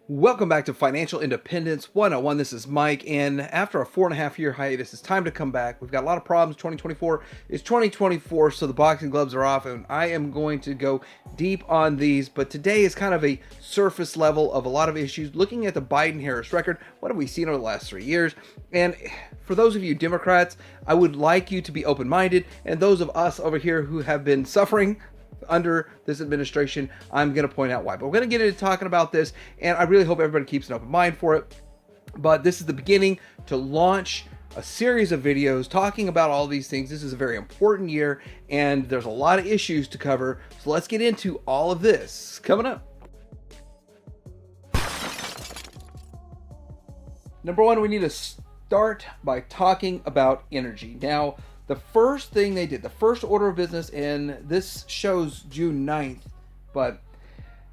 Welcome back to Financial Independence 101. This is Mike, and after a 4.5 year hiatus, it's time to come back. We've got a lot of problems. 2024 is 2024, so the boxing gloves are off, and I am going to go deep on these. But today is kind of a surface level of a lot of issues. Looking at the Biden-Harris record, what have we seen over the last 3 years? And for those of you Democrats, I would like you to be open-minded, and those of us over here who have been suffering under this administration, I'm going to point out why. But we're going to get into talking about this, and I really hope everybody keeps an open mind for it. But this is the beginning to launch a series of videos talking about all these things. This is a very important year, and there's a lot of issues to cover. So let's get into all of this coming up. Number one, we need to start by talking about energy. Now, the first thing they did, the first order of business, and this shows June 9th, but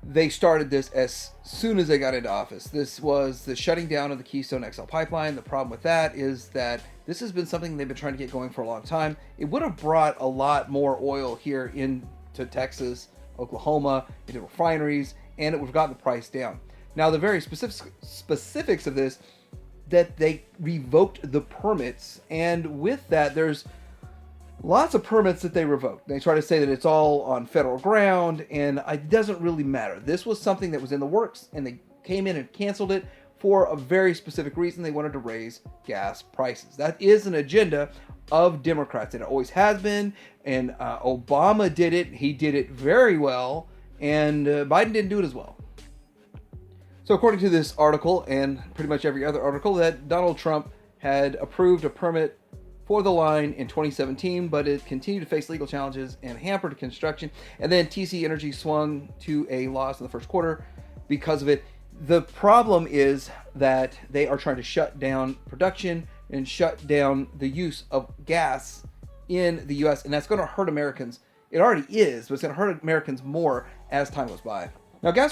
they started this as soon as they got into office. This was the shutting down of the Keystone XL pipeline. The problem with that is that this has been something they've been trying to get going for a long time. It would have brought a lot more oil here into Texas, Oklahoma, into refineries, and it would have gotten the price down. Now, the very specifics of this, that they revoked the permits, and with that, there's lots of permits that they revoked. They try to say that it's all on federal ground, and it doesn't really matter. This was something that was in the works, and they came in and canceled it for a very specific reason. They wanted to raise gas prices. That is an agenda of Democrats, and it always has been, and Obama did it. He did it very well, and Biden didn't do it as well. So according to this article, and pretty much every other article, that Donald Trump had approved a permit for the line in 2017, but it continued to face legal challenges and hampered construction. And then TC Energy swung to a loss in the first quarter because of it. The problem is that they are trying to shut down production and shut down the use of gas in the U.S., and that's going to hurt Americans. It already is, but it's going to hurt Americans more as time goes by. Now, gas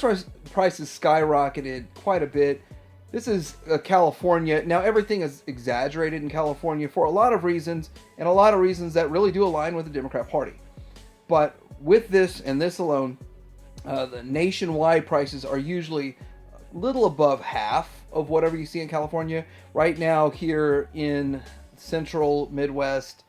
prices skyrocketed quite a bit. This is California. Now, everything is exaggerated in California for a lot of reasons, and a lot of reasons that really do align with the Democrat Party. But with this and this alone, the nationwide prices are usually a little above half of whatever you see in California. Right now, here in central Midwest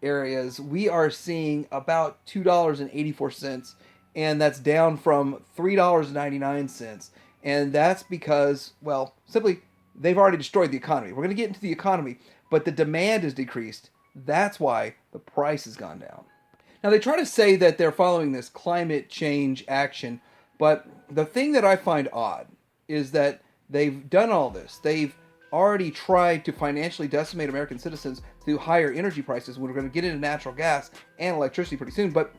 areas, we are seeing about $2.84, and that's down from $3.99. And that's because, well, simply, they've already destroyed the economy. We're going to get into the economy, but the demand has decreased. That's why the price has gone down. Now, they try to say that they're following this climate change action, but the thing that I find odd is that they've done all this. They've already tried to financially decimate American citizens through higher energy prices. We're going to get into natural gas and electricity pretty soon, but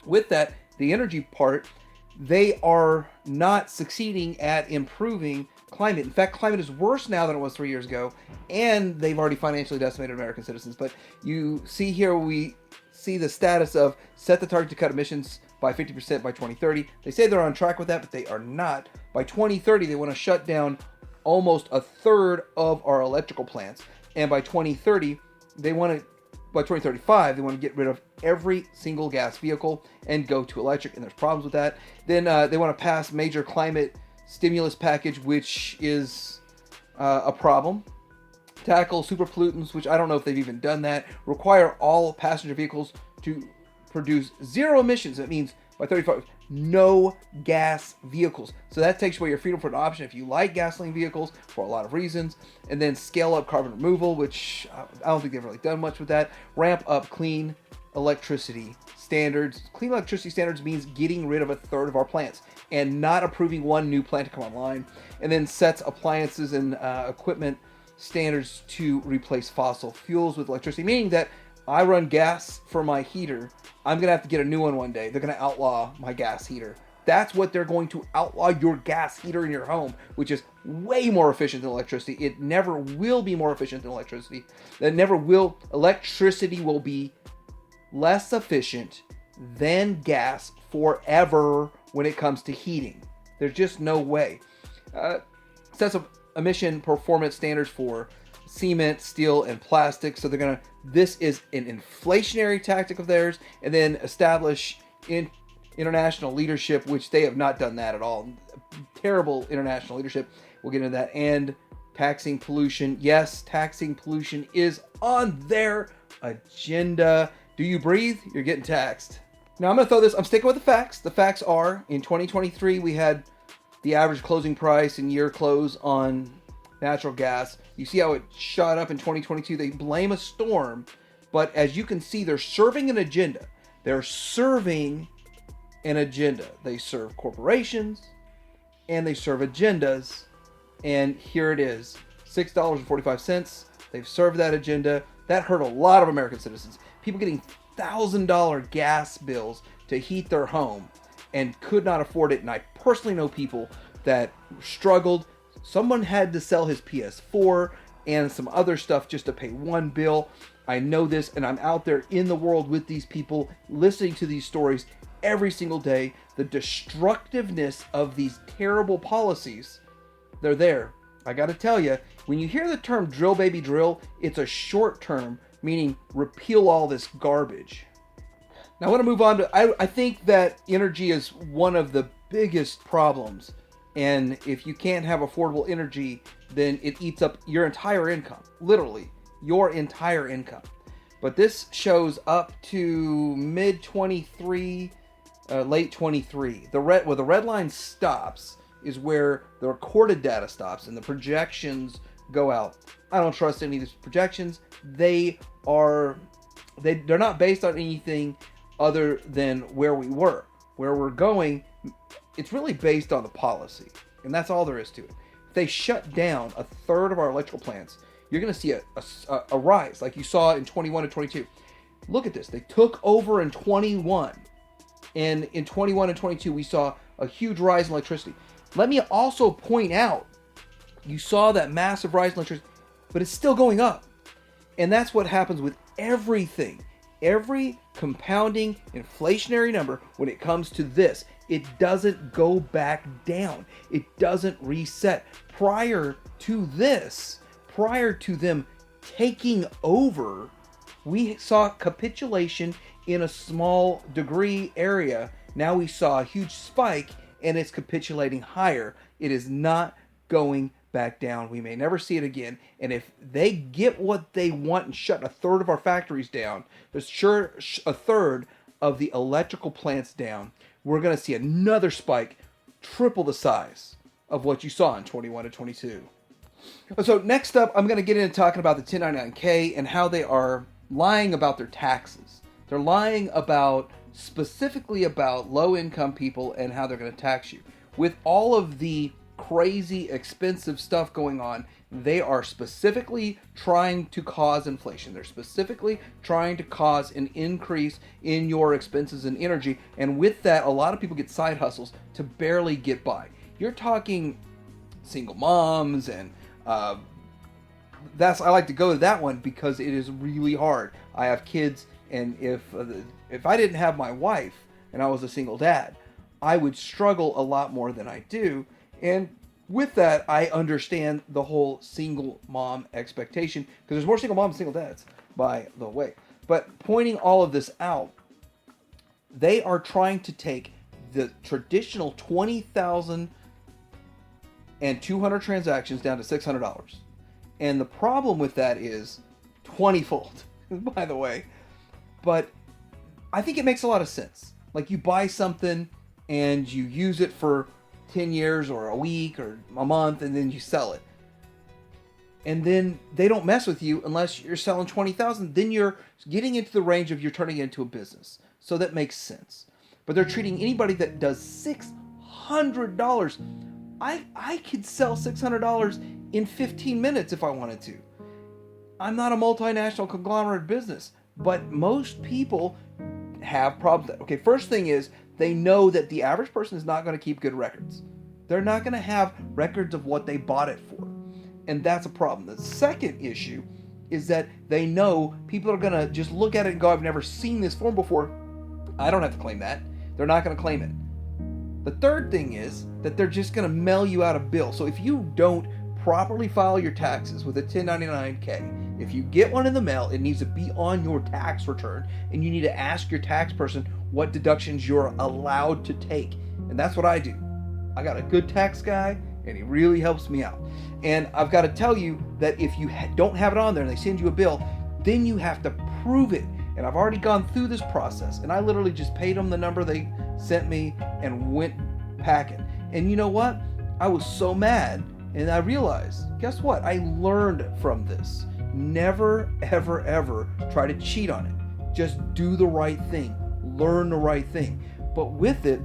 with that, the energy part, they are not succeeding at improving climate. In fact, climate is worse now than it was 3 years ago, and they've already financially decimated American citizens. But you see here, we see the status of set the target to cut emissions by 50% by 2030. They say they're on track with that, but they are not. By 2030, they want to shut down almost a third of our electrical plants. And by 2030, by 2035, they want to get rid of every single gas vehicle and go to electric, and there's problems with that. Then they want to pass major climate stimulus package, which is a problem. Tackle super pollutants, which I don't know if they've even done that. Require all passenger vehicles to produce zero emissions. That means by 35, no gas vehicles. So that takes away your freedom for an option if you like gasoline vehicles for a lot of reasons. And then scale up carbon removal, which I don't think they've really done much with that. Ramp up clean electricity standards. Clean electricity standards means getting rid of a third of our plants and not approving one new plant to come online. And then sets appliances and equipment standards to replace fossil fuels with electricity, meaning that I run gas for my heater. I'm going to have to get a new one day. They're going to outlaw my gas heater. That's what they're going to outlaw, your gas heater in your home, which is way more efficient than electricity. It never will be more efficient than electricity. That never will. Electricity will be less efficient than gas forever when it comes to heating. There's just no way. Sets of emission performance standards for cement, steel, and plastic. So this is an inflationary tactic of theirs, and then establish international leadership, which they have not done that at all. terrible international leadership. We'll get into that. And taxing pollution. Yes, taxing pollution is on their agenda. Do you breathe? You're getting taxed. Now I'm going to throw this. I'm sticking with the facts. The facts are, in 2023, we had the average closing price and year close on natural gas. You see how it shot up in 2022. They blame a storm, but as you can see, they're serving an agenda. They're serving an agenda. They serve corporations and they serve agendas. And here it is, $6.45. They've served that agenda. That hurt a lot of American citizens. People getting $1,000 gas bills to heat their home and could not afford it. And I personally know people that struggled. Someone had to sell his PS4 and some other stuff just to pay one bill. I know this, and I'm out there in the world with these people, listening to these stories every single day. The destructiveness of these terrible policies, they're there. I got to tell you, when you hear the term drill baby drill, it's a short term, meaning repeal all this garbage. Now I want to move on to, I think that energy is one of the biggest problems. And if you can't have affordable energy, then it eats up your entire income. Literally, your entire income. But this shows up to mid 23, late 23. Where the red line stops is where the recorded data stops and the projections go out. I don't trust any of these projections. They're not based on anything other than where we were. Where we're going, it's really based on the policy. And that's all there is to it. If they shut down a third of our electrical plants, you're going to see a rise like you saw in 21 and 22. Look at this. They took over in 21. And in 21 and 22, we saw a huge rise in electricity. Let me also point out, you saw that massive rise in electricity, but it's still going up. And that's what happens with everything. Every compounding inflationary number, when it comes to this, it doesn't go back down. It doesn't reset. Prior to them taking over, we saw capitulation in a small degree area. Now we saw a huge spike, and it's capitulating higher. It is not going back down. We may never see it again. And if they get what they want and shut a third of our factories down, a third of the electrical plants down, we're going to see another spike, triple the size of what you saw in 21 to 22. So next up, I'm going to get into talking about the 1099K and how they are lying about their taxes. They're lying specifically about low-income people and how they're going to tax you. With all of the crazy expensive stuff going on, they are specifically trying to cause inflation. They're specifically trying to cause an increase in your expenses and energy. And with that, a lot of people get side hustles to barely get by. You're talking single moms, and I like to go to that one because it is really hard. I have kids, and if I didn't have my wife and I was a single dad, I would struggle a lot more than I do. And with that, I understand the whole single mom expectation, because there's more single moms than single dads, by the way. But pointing all of this out, they are trying to take the traditional 20,000 and 200 transactions down to $600. And the problem with that is 20-fold, by the way. But I think it makes a lot of sense. Like, you buy something and you use it for 10 years or a week or a month, and then you sell it. And then they don't mess with you unless you're selling 20,000. Then you're getting into the range of you're turning it into a business. So that makes sense. But they're treating anybody that does $600. I could sell $600 in 15 minutes if I wanted to. I'm not a multinational conglomerate business, but most people have problems. Okay, first thing is, they know that the average person is not going to keep good records. They're not going to have records of what they bought it for. And that's a problem. The second issue is that they know people are going to just look at it and go, I've never seen this form before. I don't have to claim that. They're not going to claim it. The third thing is that they're just going to mail you out a bill. So if you don't properly file your taxes with a 1099K, if you get one in the mail, it needs to be on your tax return, and you need to ask your tax person what deductions you're allowed to take. And that's what I do. I got a good tax guy, and he really helps me out. And I've got to tell you that if you don't have it on there and they send you a bill, then you have to prove it. And I've already gone through this process, and I literally just paid them the number they sent me and went packing. And you know what? I was so mad, and I realized, guess what? I learned from this. Never, ever, ever try to cheat on it. Just do the right thing. Learn the right thing. But with it,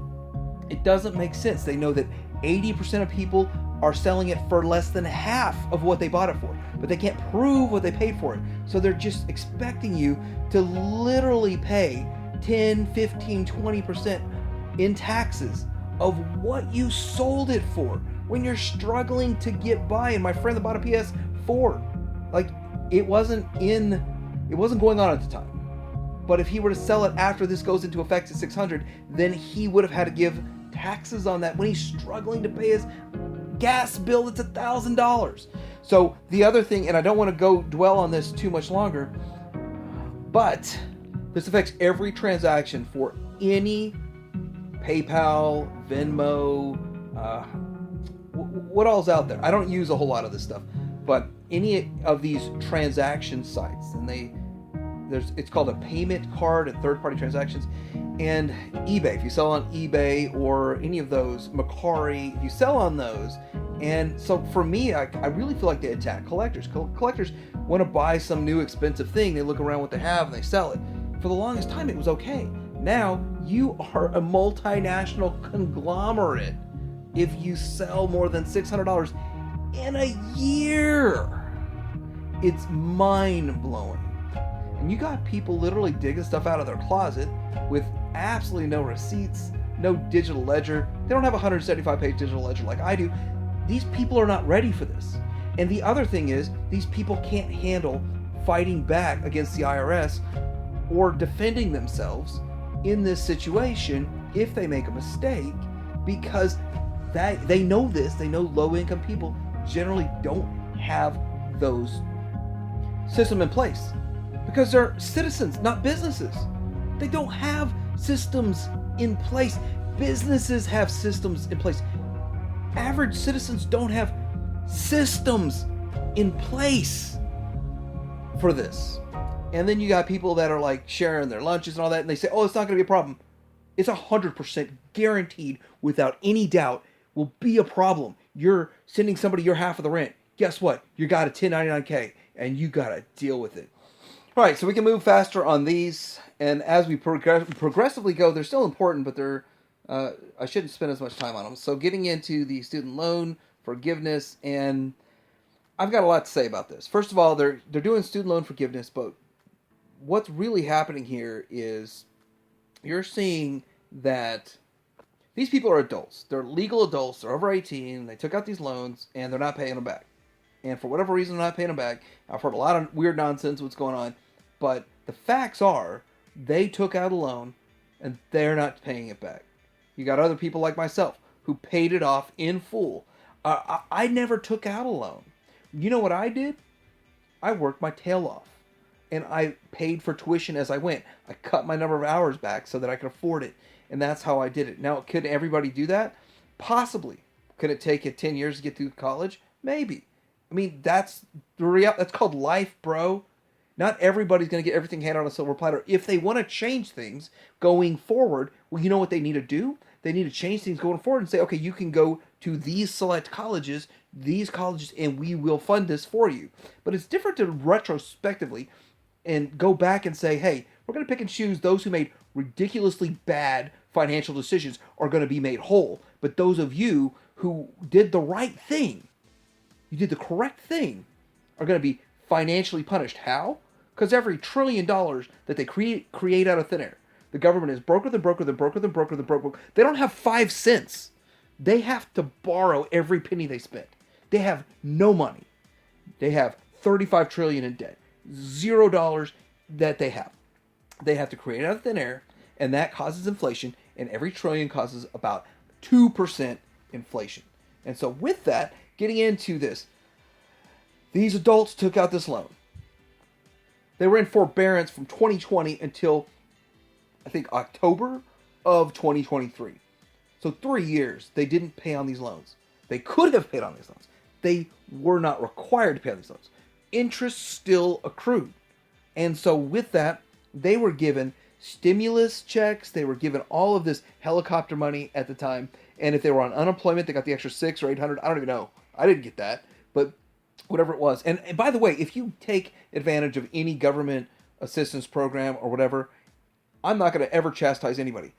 it doesn't make sense. They know that 80% of people are selling it for less than half of what they bought it for, but they can't prove what they paid for it. So they're just expecting you to literally pay 10, 15, 20% in taxes of what you sold it for when you're struggling to get by. And my friend that bought a PS4, like, it wasn't going on at the time. But if he were to sell it after this goes into effect at $600, then he would have had to give taxes on that when he's struggling to pay his gas bill that's $1,000. So the other thing, and I don't want to go dwell on this too much longer, but this affects every transaction for any PayPal, Venmo, what all's out there. I don't use a whole lot of this stuff, but any of these transaction sites, and it's called a payment card and third-party transactions, and eBay. If you sell on eBay or any of those, Mercari, if you sell on those, and so for me, I really feel like they attack collectors. Collectors want to buy some new expensive thing. They look around what they have and they sell it. For the longest time, it was okay. Now you are a multinational conglomerate if you sell more than $600 in a year. It's mind-blowing. And you got people literally digging stuff out of their closet with absolutely no receipts, no digital ledger. They don't have a 175-page digital ledger like I do. These people are not ready for this. And the other thing is, these people can't handle fighting back against the IRS or defending themselves in this situation if they make a mistake, because they know this. They know low-income people generally don't have those systems in place because they're citizens, not businesses. They don't have systems in place. Businesses have systems in place. Average citizens don't have systems in place for this. And then you got people that are like sharing their lunches and all that, and they say, oh, it's not going to be a problem. It's 100% guaranteed, without any doubt, will be a problem. You're sending somebody your half of the rent. Guess what? You got a 1099K, and you got to deal with it. All right, so we can move faster on these, and as we progressively go, they're still important, but they're I shouldn't spend as much time on them. So getting into the student loan forgiveness, and I've got a lot to say about this. First of all, they're doing student loan forgiveness, but what's really happening here is you're seeing that these people are adults. They're legal adults. They're over 18. They took out these loans, and they're not paying them back. And for whatever reason, they're not paying them back. I've heard a lot of weird nonsense what's going on. But the facts are, they took out a loan, and they're not paying it back. You got other people like myself who paid it off in full. I never took out a loan. You know what I did? I worked my tail off. And I paid for tuition as I went. I cut my number of hours back so that I could afford it. And that's how I did it. Now, could everybody do that? Possibly. Could it take you 10 years to get through college? Maybe. I mean, that's the reality. That's called life, bro. Not everybody's going to get everything handed on a silver platter. If they want to change things going forward, well, you know what they need to do? They need to change things going forward and say, okay, you can go to these select colleges, and we will fund this for you. But it's different to retrospectively and go back and say, hey, we're going to pick and choose those who made ridiculously bad financial decisions are going to be made whole. But those of you who did the right thing, you did the correct thing, are going to be financially punished. How? Because every $1 trillion that they create out of thin air, the government is broker than broker than broker than broker than broker. They don't have 5 cents. They have to borrow every penny they spend. They have no money. They have $35 trillion in debt. $0 that they have. They have to create out of thin air, and that causes inflation, and every trillion causes about 2% inflation. And so with that, getting into this, these adults took out this loan. They were in forbearance from 2020 until, I think, October of 2023. So 3 years, they didn't pay on these loans. They could have paid on these loans. They were not required to pay on these loans. Interest still accrued. And so with that, they were given stimulus checks. They were given all of this helicopter money at the time. And if they were on unemployment, they got the extra 600 or 800. I don't even know. I didn't get that. But whatever it was. And by the way, if you take advantage of any government assistance program or whatever, I'm not going to ever chastise anybody.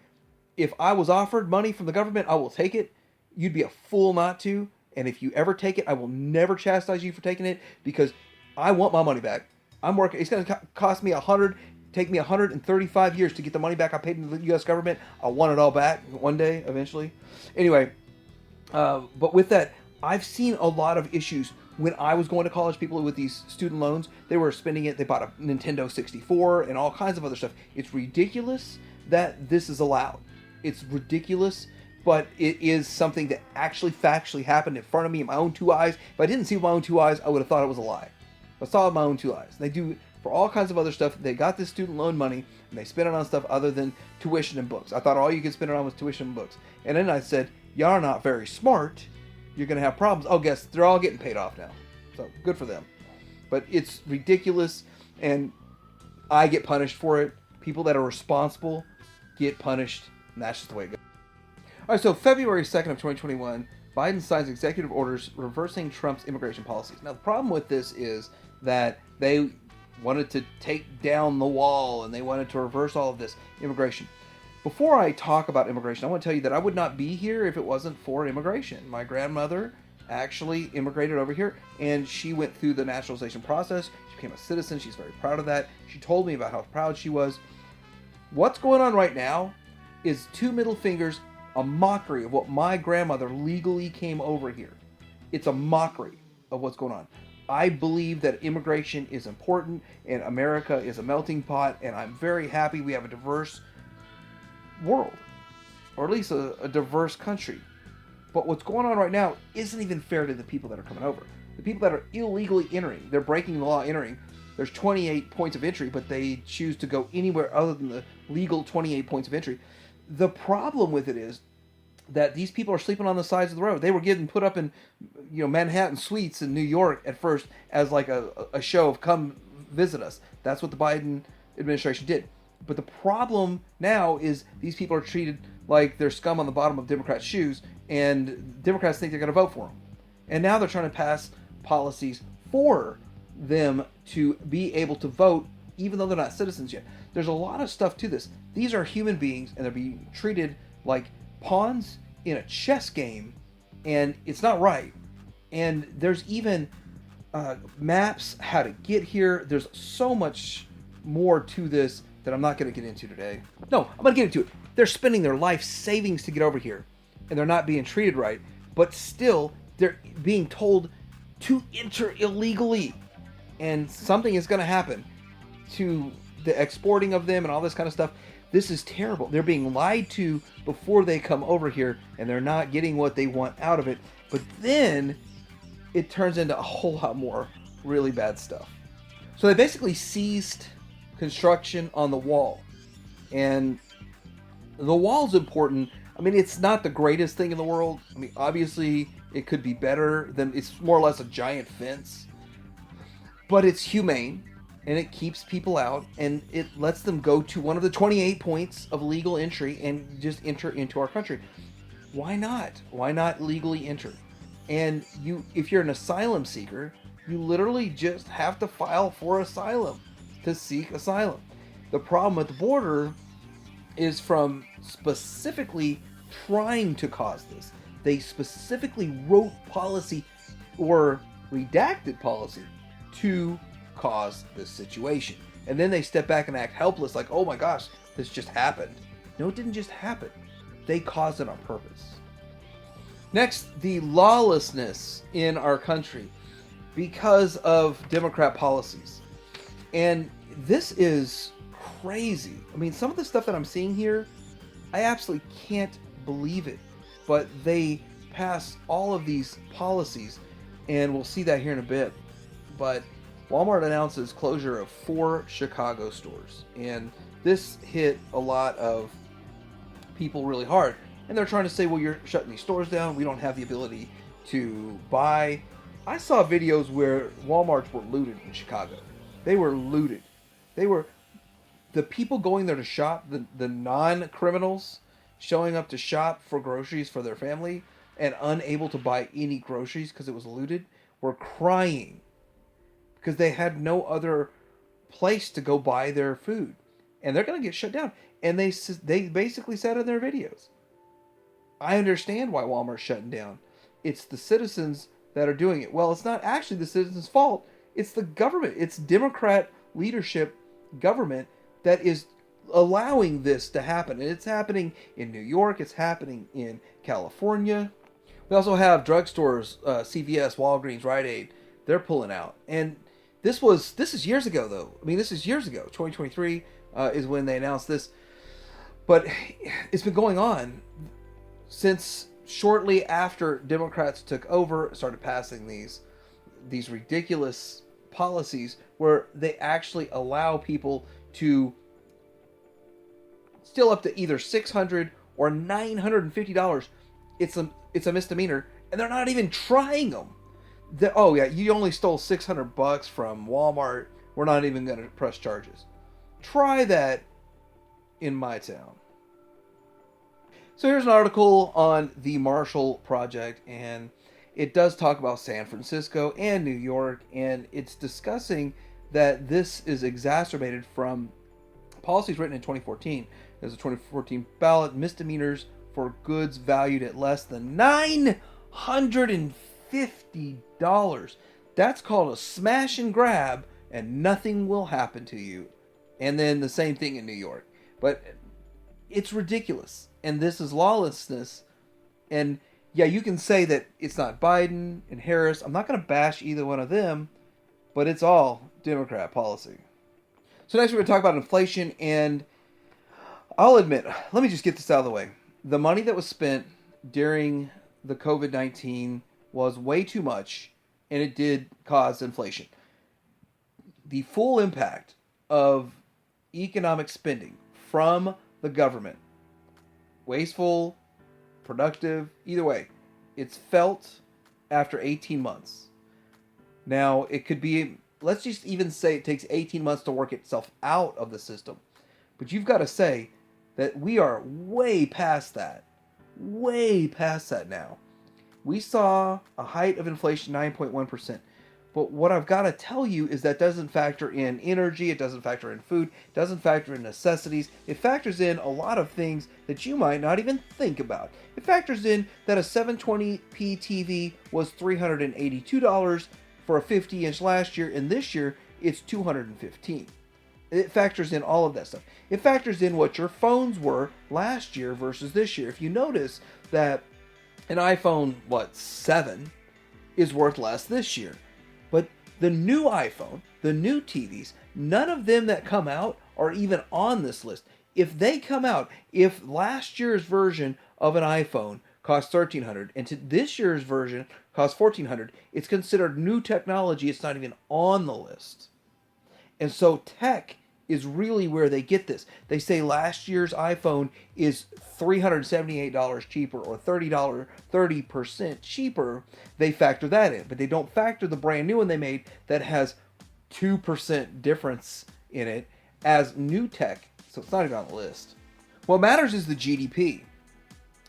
If I was offered money from the government, I will take it. You'd be a fool not to. And if you ever take it, I will never chastise you for taking it because I want my money back. I'm working. It's going to cost me take me 135 years to get the money back I paid to the U.S. government. I want it all back one day, eventually. Anyway, but with that, I've seen a lot of issues. When I was going to college, people with these student loans, they were spending it. They bought a Nintendo 64 and all kinds of other stuff. It's ridiculous that this is allowed. It's ridiculous, but it is something that actually factually happened in front of me in my own two eyes. If I didn't see with my own two eyes, I would have thought it was a lie. I saw it with my own two eyes. They do for all kinds of other stuff. They got this student loan money and they spent it on stuff other than tuition and books. I thought all you could spend it on was tuition and books. And then I said, y'all are not very smart. You're going to have problems. Oh, guess they're all getting paid off now. So good for them. But it's ridiculous, and I get punished for it. People that are responsible get punished, and that's just the way it goes. All right, so February 2nd of 2021, Biden signs executive orders reversing Trump's immigration policies. Now, the problem with this is that they wanted to take down the wall, and they wanted to reverse all of this immigration. Before I talk about immigration, I want to tell you that I would not be here if it wasn't for immigration. My grandmother actually immigrated over here, and she went through the naturalization process. She became a citizen. She's very proud of that. She told me about how proud she was. What's going on right now is two middle fingers, a mockery of what my grandmother legally came over here. It's a mockery of what's going on. I believe that immigration is important, and America is a melting pot, and I'm very happy we have a diverse world, or at least a diverse country. But what's going on right now isn't even fair to the people that are coming over. The people that are illegally entering, they're breaking the law entering. There's 28 points of entry, but they choose to go anywhere other than the legal 28 points of entry. The problem with it is that these people are sleeping on the sides of the road. They were getting put up in, Manhattan suites in New York at first as like a show of come visit us. That's what the Biden administration did. But the problem now is these people are treated like they're scum on the bottom of Democrats' shoes, and Democrats think they're going to vote for them. And now they're trying to pass policies for them to be able to vote, even though they're not citizens yet. There's a lot of stuff to this. These are human beings, and they're being treated like pawns in a chess game, and it's not right. And there's even maps how to get here. There's so much more to this that I'm not going to get into today. No, I'm going to get into it. They're spending their life savings to get over here, and they're not being treated right, but still they're being told to enter illegally, and something is going to happen to the exporting of them and all this kind of stuff. This is terrible. They're being lied to before they come over here, and they're not getting what they want out of it. But then it turns into a whole lot more really bad stuff. So they basically ceased construction on the wall. And the wall's important. I mean, it's not the greatest thing in the world. I mean, obviously, it could be better than, it's more or less a giant fence. But it's humane, and it keeps people out, and it lets them go to one of the 28 points of legal entry and just enter into our country. Why not? Why not legally enter? And if you're an asylum seeker, you literally just have to file for asylum to seek asylum. The problem at the border is from specifically trying to cause this. They specifically wrote policy or redacted policy to cause this situation. And then they step back and act helpless like, oh my gosh, this just happened. No, it didn't just happen. They caused it on purpose. Next, the lawlessness in our country because of Democrat policies. And this is crazy. I mean, some of the stuff that I'm seeing here, I absolutely can't believe it. But they pass all of these policies, and we'll see that here in a bit. But Walmart announces closure of 4 Chicago stores. And this hit a lot of people really hard. And they're trying to say, well, you're shutting these stores down. We don't have the ability to buy. I saw videos where Walmarts were looted in Chicago. They were looted. They were the people going there to shop, the non-criminals showing up to shop for groceries for their family and unable to buy any groceries because it was looted, were crying because they had no other place to go buy their food, and they're going to get shut down. And they basically said in their videos, I understand why Walmart's shutting down. It's the citizens that are doing it. Well, it's not actually the citizens' fault. It's the government. It's Democrat leadership government that is allowing this to happen. And it's happening in New York. It's happening in California. We also have drugstores, CVS, Walgreens, Rite Aid. They're pulling out. And this is years ago, though. I mean, this is years ago. 2023 is when they announced this. But it's been going on since shortly after Democrats took over, started passing these ridiculous policies where they actually allow people to steal up to either $600 or $950. It's a misdemeanor, and they're not even trying them. Oh yeah, you only stole $600 from Walmart. We're not even going to press charges. Try that in my town. So here's an article on the Marshall Project, and it does talk about San Francisco and New York, and it's discussing that this is exacerbated from policies written in 2014. There's a 2014 ballot, misdemeanors for goods valued at less than $950. That's called a smash and grab, and nothing will happen to you. And then the same thing in New York. But it's ridiculous. And this is lawlessness. And yeah, you can say that it's not Biden and Harris. I'm not going to bash either one of them, but it's all Democrat policy. So next we're going to talk about inflation, and I'll admit, let me just get this out of the way. The money that was spent during the COVID-19 was way too much, and it did cause inflation. The full impact of economic spending from the government, wasteful, productive, either way, it's felt after 18 months. Now, it could be, let's just even say it takes 18 months to work itself out of the system. But you've got to say that we are way past that. Way past that now. We saw a height of inflation, 9.1%. But what I've got to tell you is that doesn't factor in energy, it doesn't factor in food, it doesn't factor in necessities. It factors in a lot of things that you might not even think about. It factors in that a 720p TV was $382 for a 50-inch last year, and this year it's $215. It factors in all of that stuff. It factors in what your phones were last year versus this year. If you notice that an iPhone, 7 is worth less this year. But the new iPhone, the new TVs, none of them that come out are even on this list. If they come out, if last year's version of an iPhone cost $1,300 and this year's version costs $1,400, it's considered new technology. It's not even on the list. And so tech is really where they get this. They say last year's iPhone is $378 cheaper or $30% cheaper. They factor that in, but they don't factor the brand new one they made that has 2% difference in it as new tech. So it's not even on the list. What matters is the GDP.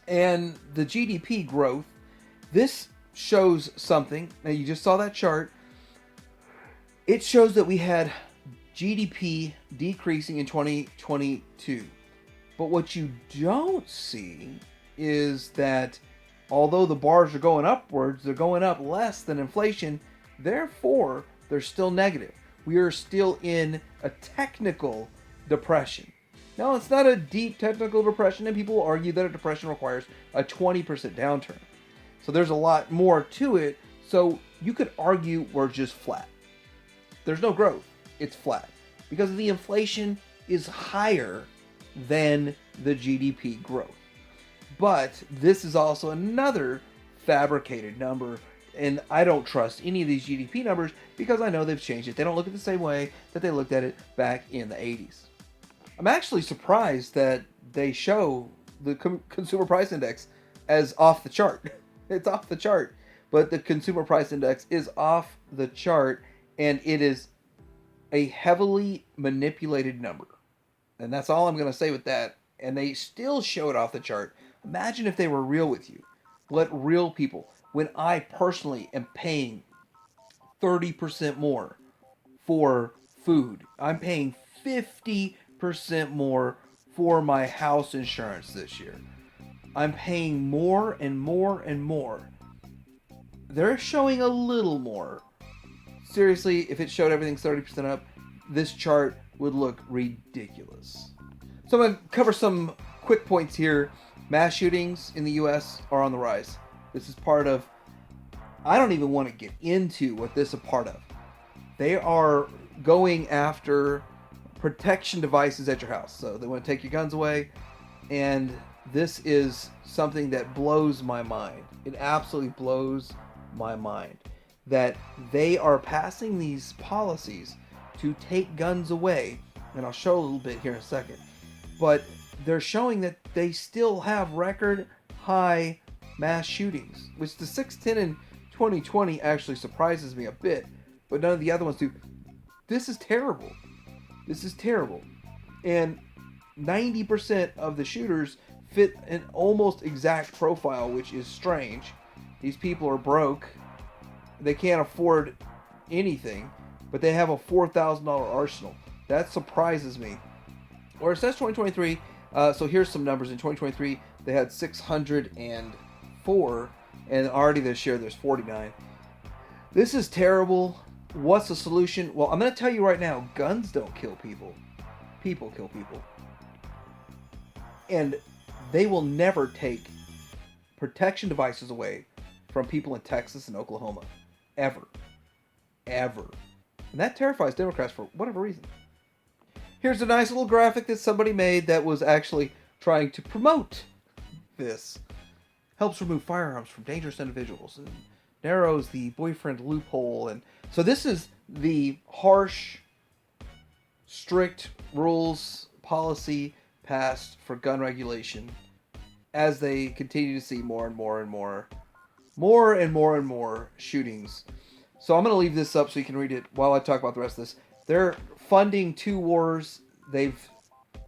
And the GDP growth, this shows something. Now you just saw that chart. It shows that we had GDP decreasing in 2022. But what you don't see is that although the bars are going upwards, they're going up less than inflation. Therefore, they're still negative. We are still in a technical depression. Now, it's not a deep technical depression, and people will argue that a depression requires a 20% downturn. So there's a lot more to it. So you could argue we're just flat. There's no growth. It's flat because the inflation is higher than the GDP growth. But this is also another fabricated number, and I don't trust any of these GDP numbers because I know they've changed it. They don't look at the same way that they looked at it back in the 80s. I'm actually surprised that they show the consumer price index as off the chart. It's off the chart. But the consumer price index is off the chart, and it is a heavily manipulated number. And that's all I'm going to say with that. And they still show it off the chart. Imagine if they were real with you. Let real people, when I personally am paying 30% more for food, I'm paying 50% more for my house insurance this year. I'm paying more and more and more. They're showing a little more. Seriously, if it showed everything's 30% up, this chart would look ridiculous. So I'm going to cover some quick points here. Mass shootings in the U.S. are on the rise. This is part of... I don't even want to get into what this is a part of. They are going after protection devices at your house. So they want to take your guns away. And this is something that blows my mind. It absolutely blows my mind. That they are passing these policies to take guns away. And I'll show a little bit here in a second. But they're showing that they still have record high mass shootings, which the 610 in 2020 actually surprises me a bit, but none of the other ones do. This is terrible. This is terrible. And 90% of the shooters fit an almost exact profile, which is strange. These people are broke. They can't afford anything, but they have a $4,000 arsenal. That surprises me. Or it says 2023. So here's some numbers. In 2023, they had 604, and already this year there's 49. This is terrible. What's the solution? Well, I'm going to tell you right now, guns don't kill people. People kill people. And they will never take protection devices away from people in Texas and Oklahoma. Ever. Ever. And that terrifies Democrats for whatever reason. Here's a nice little graphic that somebody made that was actually trying to promote this. Helps remove firearms from dangerous individuals and narrows the boyfriend loophole. And so this is the harsh, strict rules policy passed for gun regulation as they continue to see more and more shootings. So I'm going to leave this up so you can read it while I talk about the rest of this. They're funding two wars they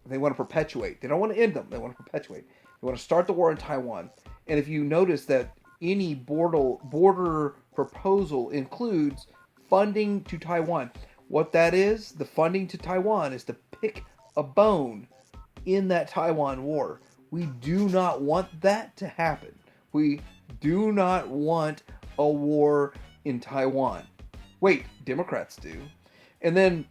want to perpetuate. They don't want to end them. They want to perpetuate. They want to start the war in Taiwan. And if you notice that any border proposal includes funding to Taiwan, what that is, the funding to Taiwan is to pick a bone in that Taiwan war. We do not want that to happen. We do not want a war in Taiwan. Wait, Democrats do. And then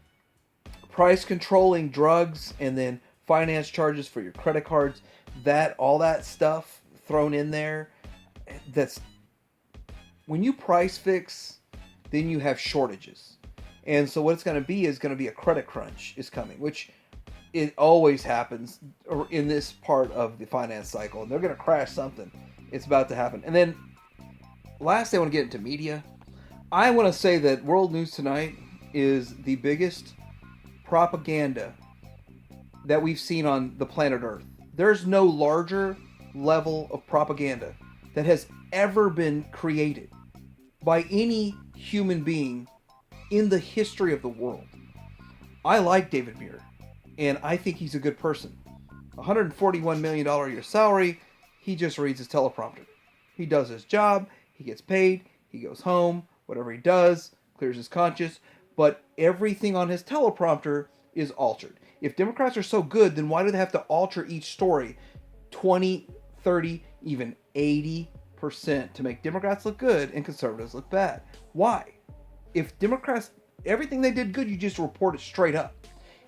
price controlling drugs, and then finance charges for your credit cards, all that stuff thrown in there. That's when you price fix, then you have shortages. And so what it's going to be is going to be a credit crunch is coming, which it always happens in this part of the finance cycle. And they're going to crash something. It's about to happen. And then last, I want to get into media. I want to say that World News Tonight is the biggest propaganda that we've seen on the planet Earth. There's no larger level of propaganda that has ever been created by any human being in the history of the world. I like David Muir, and I think he's a good person. $141 million a year salary, he just reads his teleprompter. He does his job, he gets paid, he goes home, whatever he does, clears his conscience, but everything on his teleprompter is altered. If Democrats are so good, then why do they have to alter each story 20, 30, even 80% to make Democrats look good and conservatives look bad? Why? If Democrats, everything they did good, you just report it straight up.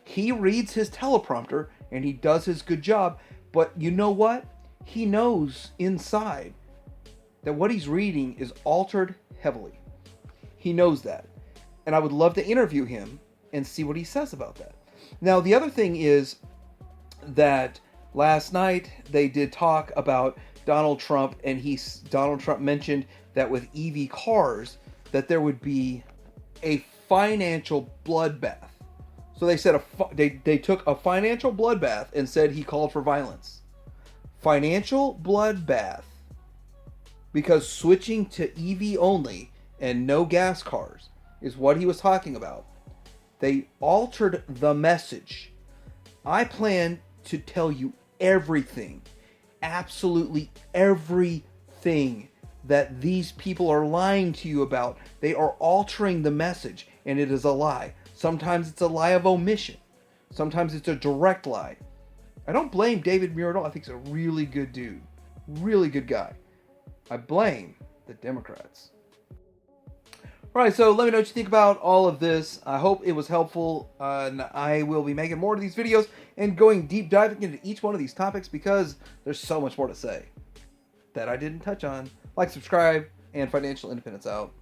He reads his teleprompter and he does his good job, but you know what? He knows inside that what he's reading is altered heavily. He knows that. And I would love to interview him and see what he says about that. Now, the other thing is that last night they did talk about Donald Trump, and Donald Trump mentioned that with EV cars that there would be a financial bloodbath. So they said they took a financial bloodbath and said he called for violence. financial bloodbath, because switching to EV only and no gas cars is what he was talking about. They altered the message. I plan to tell you everything, absolutely everything that these people are lying to you about. They are altering the message, and it is a lie. Sometimes it's a lie of omission. Sometimes it's a direct lie. I don't blame David Muir at all. I think he's a really good dude. Really good guy. I blame the Democrats. Alright, so let me know what you think about all of this. I hope it was helpful. And I will be making more of these videos and going deep diving into each one of these topics because there's so much more to say that I didn't touch on. Like, subscribe, and financial independence out.